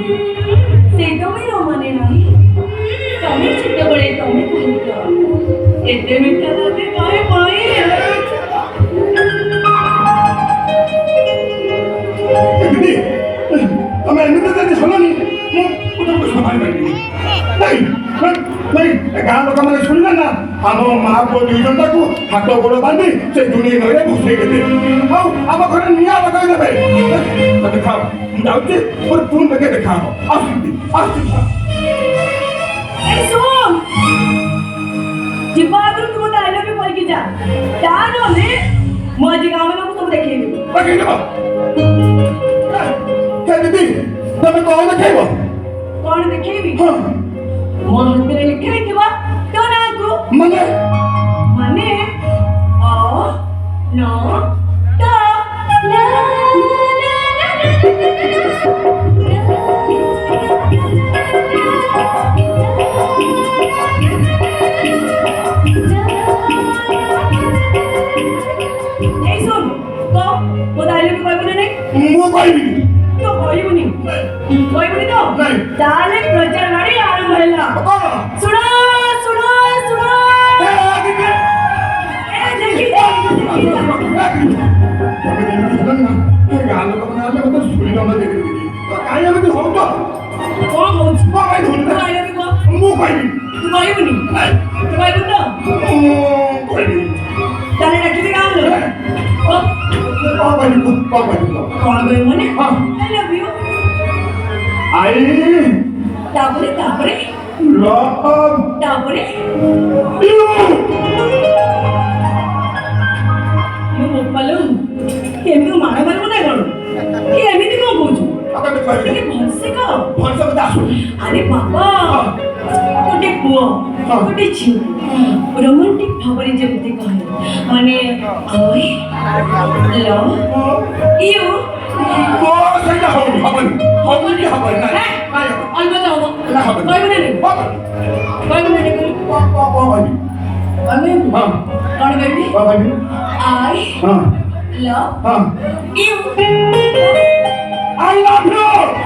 से तो मैं रोमाने नहीं तमे चित्त बड़े तमे कहूँगा इतने मिठा लागे काहे पाए दीदी तमे एमिते जदी सुननी मु तुमको सुनाई नहीं गाँ लोक मैंने शुणिले ना आम माँ पुओ दुई जन को हाथ गोड़ बांधि से दुनिया नई भुसई देते आम घर निआ लगेदेवे तब खाओ जाऊँगी और पुणी लगे देखा जिब्बा आगुरी तुम आई लव यू बोल जा ताने मो आज गाँव में लोग सब देखेंगे दीदी तब कौन देखेब कौन देखेबी मो हाथ में लिखे रखिबा तो ना को मने मने अ न त ना ए सुन तो बताइले भी कोई बने नहीं मु कहबी तो कहबनी तो नहीं ताले प्रचार गाड़ी आरंभ होला सुनो सुनो सुनो ए देखी अरे बाबा गोटे पुओ गोटे झील रोमांटिक भाव जमी कहे माने I love you I love you.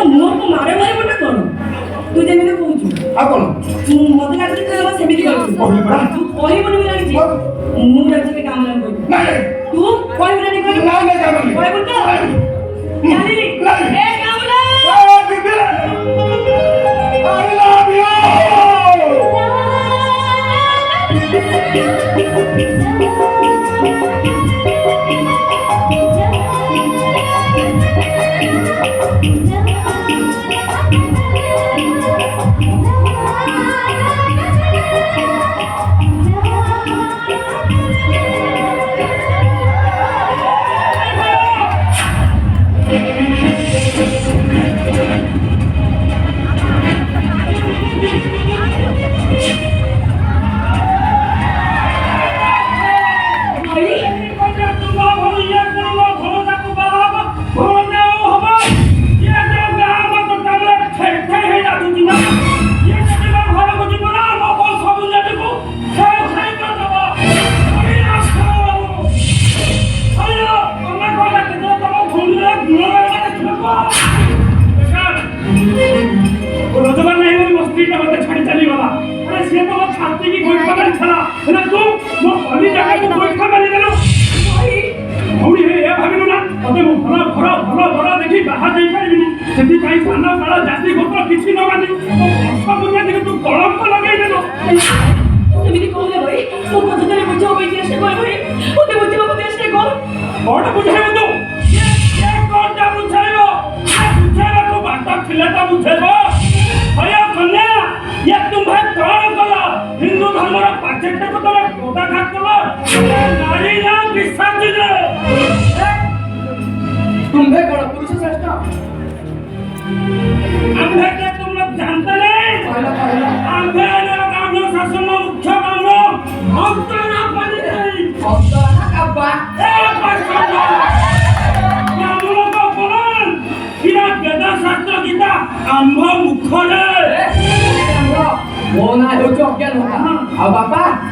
मुँह को मारे मारे बोले कौन तू जब मैंने पूछू आप कौन मत लगती तो बस सेमिति कर तू कोई बनी लगी जी मुँह रख के काम नहीं कोई नहीं तू कोई बनी नहीं कोई नहीं काम नहीं कोई बोलता जानी नहीं ए काम ला दीदी I love you.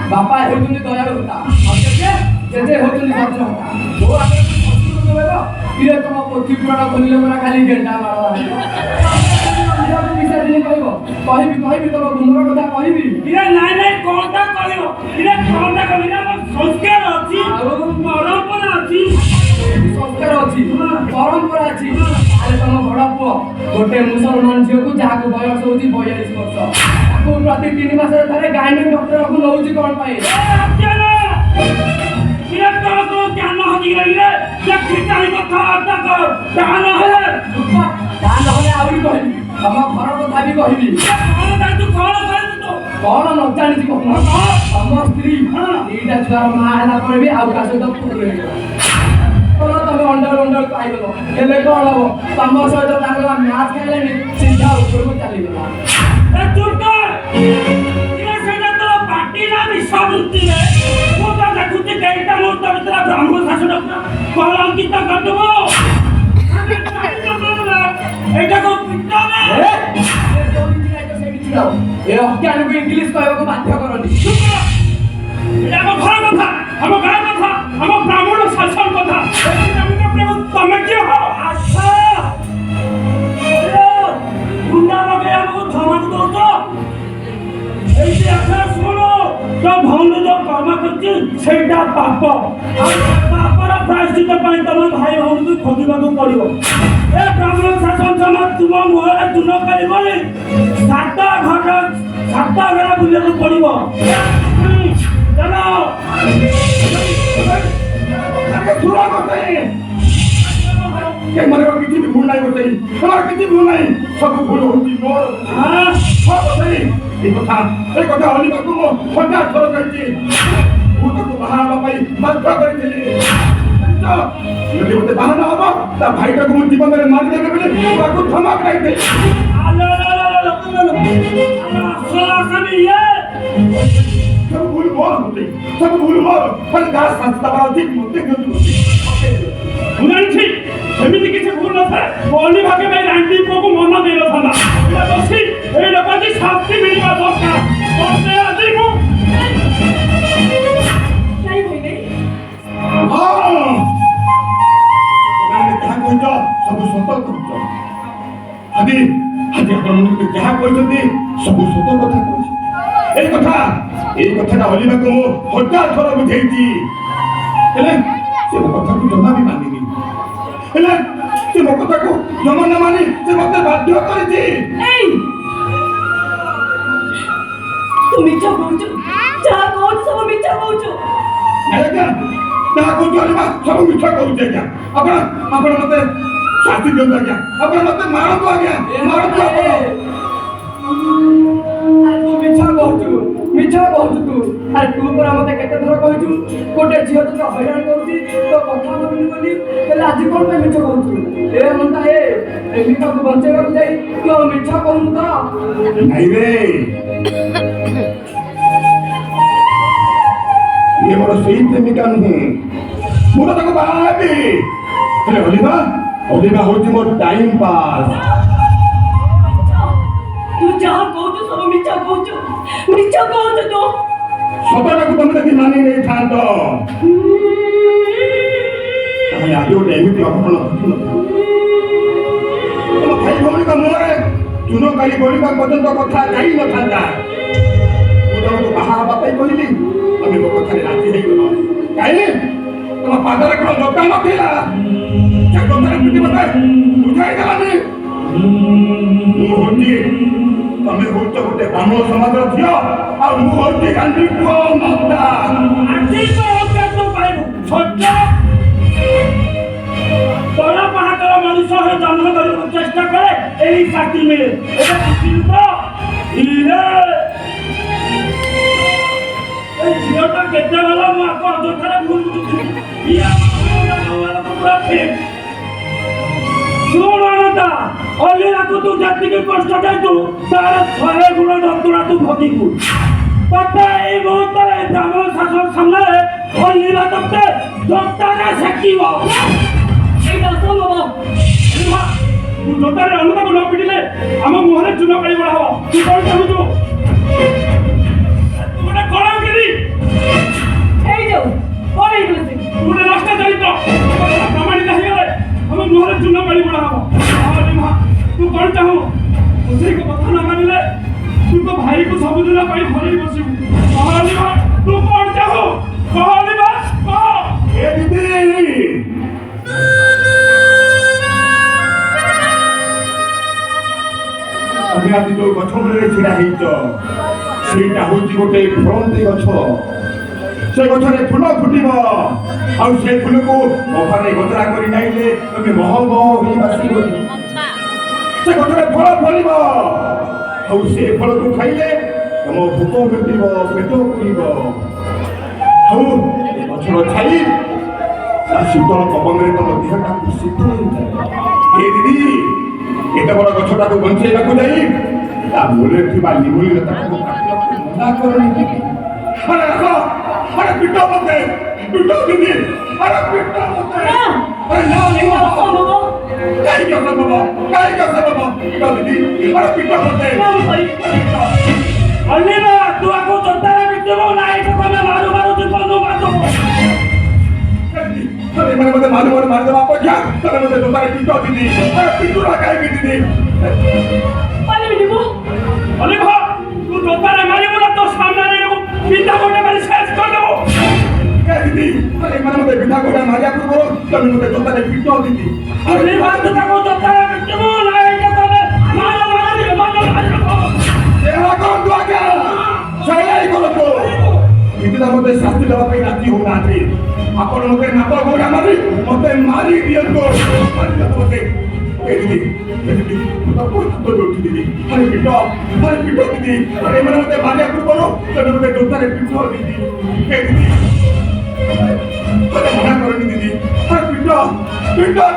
बापा होतुनी दयाळु होता जेजे होतुनी भद्र होता जो आपण संस्कृत बोललो तिरे तुम ପୋଥି ପୁରାଣ ଖୋଲିଲେ ପରା ଖାଲି ଗେଣ୍ଡା ମାଳ ବିଷୟ ଦିନ କହିବ କହିବି ତମ ଗୁମର କଥା କହିବି ନାଇଁ କଣଟା କହିବ କଣଟା କହିବି ନା ସଂସ୍କାର ଅଛି ଆଉ ପରମ୍ପରା ଅଛି ସଂସ୍କାର ଅଛି ପରମ୍ପରା ଅଛି ଆରେ ତମ ବଡ ପୁଅ ଗୋଟେ ମୁସଲମାନ ଝିଅକୁ ଯାହାକୁ ବୟସ ହଉଛି 42 ବର୍ଷ ତାକୁ ପ୍ରତି 3 ମାସରେ ଥରେ ଗାଇନିକ୍ ଡକ୍ଟରକୁ ନଉଛି କଣ ପାଇଁ ଜ୍ଞାନ ହଜିଗଲେ ଖିଚାଣି କଥାବାର୍ତ୍ତା କର ତାହା ନହେଲେ ଆହୁରି କହିବି ତମ ଘର କଥା ବି କହିବି କଣ ନ ଜାଣିଛି କହୁନ ତମ ସ୍ତ୍ରୀ ଦିଟା ଛୁଆର ମା ହେଲା ପରେ ବି ଆଉ କାହା ସହିତ ଫୁଲ ହେଇଗଲା ତମେ ଅଣ୍ଡର ପାଇଗଲ ହେଲେ କଣ ହବ ତମ ସହିତ ତାଙ୍କର ମ୍ୟାଚ୍ ଖେଳିଲେଣି ସିଧା ଉପରକୁ ଚାଲିଗଲା ବ୍ରାହ୍ମଣ ଶାସନ କଳଙ୍କିତ କରିଦେବ ଏଇଟାକୁ ଏ ଅଜ୍ଞାନକୁ ଇଂଲିଶ କହିବାକୁ ବାଧ୍ୟ କରନି ଆମ ଘର କଥା ଆମ ଗାଁ କଥା ଆମ ବ୍ରାହ୍ମଣ ଶାସନ କଥା ତମେ କିଏ ହବ ଆଚ୍ଛା ଗୁଣ୍ଡା ଲଗେଇ ଆମକୁ ଧମକ ଦଉଛ এইটি আচ্ছা শোনো তো ভৌল যে কর্ম করছি সেইটা পাপ পাপর প্রায়শ্চিত পাই তোমার ভাই ভৌলকে খোঁজিবাকু পড়িব এ ব্রাহ্মণ শাসন সমাজ তুম মুহরে চুন করি বলি সাত ঘর বুলিବାକୁ পড়িব চলো মানে কিছু ভুল নাই করতে তোমার কিছু ভুল নাই সব ভুল হচ্ছে মোর সব এই কথা অলিବାକୁ ମୁଁ ହଜାର ଥର କହିଛି ମୁଁ ତାକୁ ବାହା ହେବା ପାଇଁ ବାଧ୍ୟ କରିଥିଲି ଯଦି ମୋତେ ବାହା ନ ହବ ତା ଭାଇଟାକୁ ମୁଁ ଜୀବନରେ ମାରିଦେବି ବୋଲି ତାକୁ ଧମକ ଦେଇଥିଲି ସବୁ ଭୁଲ ମୋର ହଉଛି ସବୁ ଭୁଲ ମୋର ଖାଲି ଯାହା ଶାସ୍ତି ଦେବାର ଅଛି ମୋତେ শুনাইছি এমনি কিছু ভুল নথায় বলি ভাগে ভাই রান্ডি পুଅକୁ মନ ଦେଇନଥାନ୍ତା এটা ଦୋଷୀ এই ଲୋକଟି ଶାସ୍ତି ମିଳିବା ଦରକାର ମୋତେ ଆଜି ମୁଁ କାଇଁ ଭାଇ ଯାହା କହୁଛ ସବୁ ସତ କହୁଛ ଆଜି ଆପଣମାନଙ୍କୁ ଯାହା କହିଛନ୍ତି ସବୁ ସତ କଥା କହୁଛି ଏଇ କଥାଟା ଅଲିବାକୁ ମୁଁ ହଜାର ଥର ବୁଝେଇଛି ହେଲେ ସେ ମୋ କଥାକୁ ଜମା ବି ମାନିନି ହେଲେ ସେ ମୋ କଥାକୁ ଜମା ନ ମାନି ସେ ମୋତେ ବାଧ୍ୟ କରିଛି ତୁ ମିଛ କହୁଛୁ ଯାହା କହୁଛୁ ସବୁ ମିଛ କହୁଛୁ ଆଜ୍ଞା ଯାହା କହୁଛୁ ଅଲିମା ସବୁ ମିଛ କହୁଛି ଆଜ୍ଞା ଆପଣ ମୋତେ ଶାସ୍ତି ଦିଅନ୍ତୁ ଆଜ୍ଞା ଆପଣ ମୋତେ ମାରନ୍ତୁ ଆଜ୍ଞା ମାରନ୍ତୁ ଆପଣ ମିଛ କହୁଛୁ ତୁ ଆରେ ତୁ ପରା ମତେ କେତେ ଥର କହିଛୁ ଗୋଟେ ଝିଅ ତୋତେ ହଇରାଣ କରୁଛି ତୋ କଥା ଭାବୁନି ବୋଲି ହେଲେ ଆଜି କଣ ପାଇଁ ମିଛ କହୁଛୁ ଏ ମନ୍ତା ପ୍ରେମିକାକୁ ବଞ୍ଚେଇବାକୁ ଯାଇ ତୁ ଆଉ ମିଛ କହୁନୁ ତ ନାଇଁ ରେ ଇଏ ମୋର ସେଇ ପ୍ରେମିକା ନୁହେଁ ମୁଁ ତ ତାକୁ ବାହା ହେବି ହେଲେ ଅଲିଭା ହଉଛି ମୋର ଟାଇମ୍ ପାସ୍ ତୁ ଯାହା କହୁଛୁ ସବୁ ମିଛ କହୁଛୁ ତୁ ସତଟାକୁ ତମେ ଯଦି ମାନି ନେଇଥାନ୍ତ ତାହେଲେ ଆଜି ଗୋଟେ ଏମିତି ଅଘଟଣ ଘଟିନଥାନ୍ତା ତମ ଭାଇ ଭଉଣୀଙ୍କ ମୁହଁରେ ଚୂନ କାଳି ବୋଳିବା ପର୍ଯ୍ୟନ୍ତ କଥା ଯାଇନଥାନ୍ତା ମୁଁ ତମକୁ ବାହା ହେବା ପାଇଁ କହିଲି ତମେ ମୋ କଥାରେ ରାଜି ହେଇଗଲ କାହିଁକି ତମ ପାଦରେ କ'ଣ ଜୋତା ନଥିଲା ସେ କଥାରେ ପିଟି ମତେ ବୁଝାଇ ଦେଲାନି ମୁଁ ହଉଛି ତମେ ହଉଛ ଗୋଟେ ବ୍ରାହ୍ମଣ ସମାଜର ଝିଅ ଆଉ ମୁଁ ହଉଛି ଗାନ୍ଧୀ ପୁଅ ନନ୍ଦା ଆଜି ତ ଅଜ୍ଞାତ ପାଇବୁ ଛୋଟ ତଳ ପାହାଡ଼ର ମଣିଷ ହয়ে ଜନ୍ମ କରିବାକୁ ଚେଷ୍ଟା କରେ ଏହି ଶାସ୍ତି ମିଳେ এটা ବୁଝିଲୁ ତ ଧୀରେ এই ଝିଅଟା କେତେ ଭଲ ମୁଁ ଆକୁ ଅଯଥାରେ ଭୁଲ ବୁଝୁଥିଲି ଇଏ ପୁରା ଠିକ ଶୁଣ ଅନନ୍ତା ଅଲିରାକୁ ତୁ ଯେତିକି କଷ୍ଟ ଦେଇଛୁ ତାର 100 ଗୁଣ ଯନ୍ତ୍ରଣା ତୁ ଭୋଗିବୁ ତତେ ଏଇ ମୁହୂର୍ତ୍ତରେ ବ୍ରାହ୍ମଣ ଶାସନ ସାମ୍ନାରେ ଅଲିରା ତତେ ଜୋତାରେ ସେକିବ ଏଇଟା ଅସମ୍ଭବ ତୁ ଜୋତାରେ ଅନୁତାକୁ ନ ପିଟିଲେ ଆମ ମୁହଁରେ ଚୂନ କାଳି ବଳା ହବ ତୁ କଣ ଚାହୁଁଛୁ ତୁ ଗୋଟେ କଳଙ୍କିରି ହେଇଯାଉ କଣ ହେଇଗଲା ସେ ତୁ ଗୋଟେ ରାସ୍ତା ଚାଲିତ ପ୍ରମାଣିତ ହେଇଗଲେ ଆମ ମୁହଁରେ ଚୂନ ଭାଇକୁ ସବୁଦିନ ପାଇଁ ହରେଇ ବସିବୁ କହଲିବା ତୁ କଣ ଚାହୁ କହଲିବା କହ ଏ ଦିଦି তুমি আজ যে গছ মূলে ছিড়া হইছ সেইটা হচ্ছে গোটে ফলন্তি গছ সে গছরে ফুল ফুটিব আর সে ফুলকু ওখানে গজরা করে নাইলে তুমি মহ মহ হয়ে বাসিব সে গছরে ফল ফলিব আর সে ফলকু খাইলে ତମ ଭୋକ ମେଟିବ ପେଟ ପୁରିବ ଆଉ ଗଛର ଛାଇ ତା ଶୀତଳ ପବନରେ ତମ ଦେହଟାକୁ ଶୀତଳ ହେଇଥାଏ ଏ ଦିଦି ଏତେ ବଡ଼ ଗଛଟାକୁ ବଞ୍ଚେଇବାକୁ ଯାଇ ତା ମୂଳରେ ଥିବା ନିମୁଳି ଲତାକୁ କାଟିବାକୁ ମନା କରନି ଆରେ ଆସ ଆରେ ପିଟ ମତେ ପିଟ ଦିଦି ଆରେ ପିଟ ମତେ ଆରେ ନା କାହିଁକି ଅସମ୍ଭବ କାହିଁକି ଅସମ୍ଭବ ପିଟ ଦିଦି ଆରେ ପିଟ ମତେ ଅଲିବା ତୁ ଆକୁ ଜୋତାରେ ପିଟିବୁ ନା ଏଇଟା ତମେ ମାରୁ ମାରୁ ଜୀବନରୁ ମାରିଦବ ଏମାନେ ମତେ ମାରୁ ମାରୁ ମାରିଦେବା ଅପେକ୍ଷା ତମେ ମତେ ଜୋତାରେ ପିଟ ଦିଦି ଆରେ ପିଟୁରା କାହିଁକି ଦିଦି ଅଲିଭା ତୁ ଜୋତାରେ ମାରିବୁ ନା ତୋ ସାମ୍ନାରେ ପିତା ଗୋଟେ ମାରି ଶେଷ କରିଦେବୁ ଦିଦି ଏମାନେ ମତେ ବିଧା ଗୋଟା ମାରିବା ପୂର୍ବରୁ ତମେ ମତେ ଜୋତାରେ ପିଟ ଦିଦି ଅଲିଭା ତୁ ତାକୁ ଜୋତାରେ ପିଟିବୁ ନା ଏଇଟା ତମେ ମାରୁ ମାରୁ ଜୀବନରୁ ମାରିଦବ ଏହା କରନ୍ତୁ ଆଜ୍ଞା ସେଇଆ କରନ୍ତୁ ପିତା ମତେ ଶାସ୍ତି ଦେବା ପାଇଁ ରାଜି ହଉନାହାନ୍ତି ଆପଣ ମତେ ନାପ ଗୋଟା ମାରି ମତେ ମାରି ଦିଅନ୍ତୁ ମତେ ଦିଦି ଦିଦି ଦିଦି ଆରେ ପିଟ ଦିଦି ଆରେ ଏମାନେ ମତେ ମାରିବା ପୂର୍ବରୁ ତମେ ମତେ ଜୋତାରେ ପିଟ ଦିଦି ଦିଦି ମନା କରନି ଦିଦି ଆରେ ପିଟ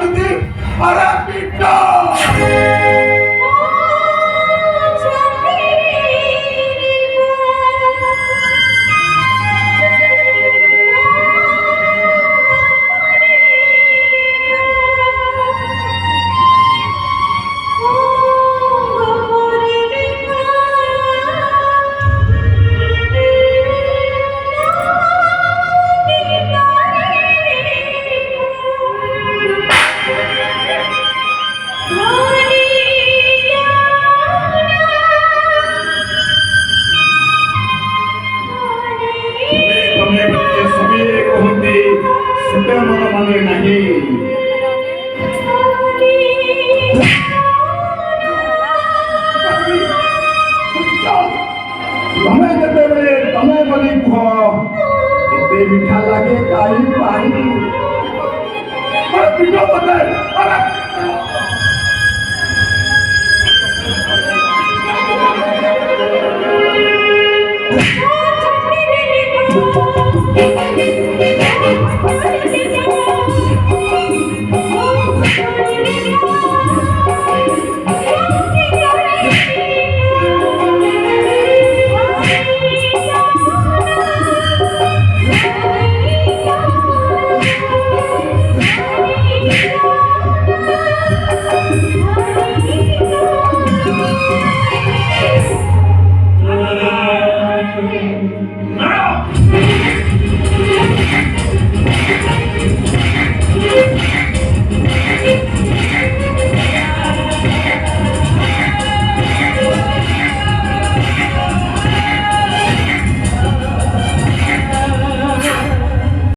ଦିଦି ଆରେ ପିଟ ମିଠା ଲାଗେ କାହିଁ ପାଇ ପିଟ ମତେ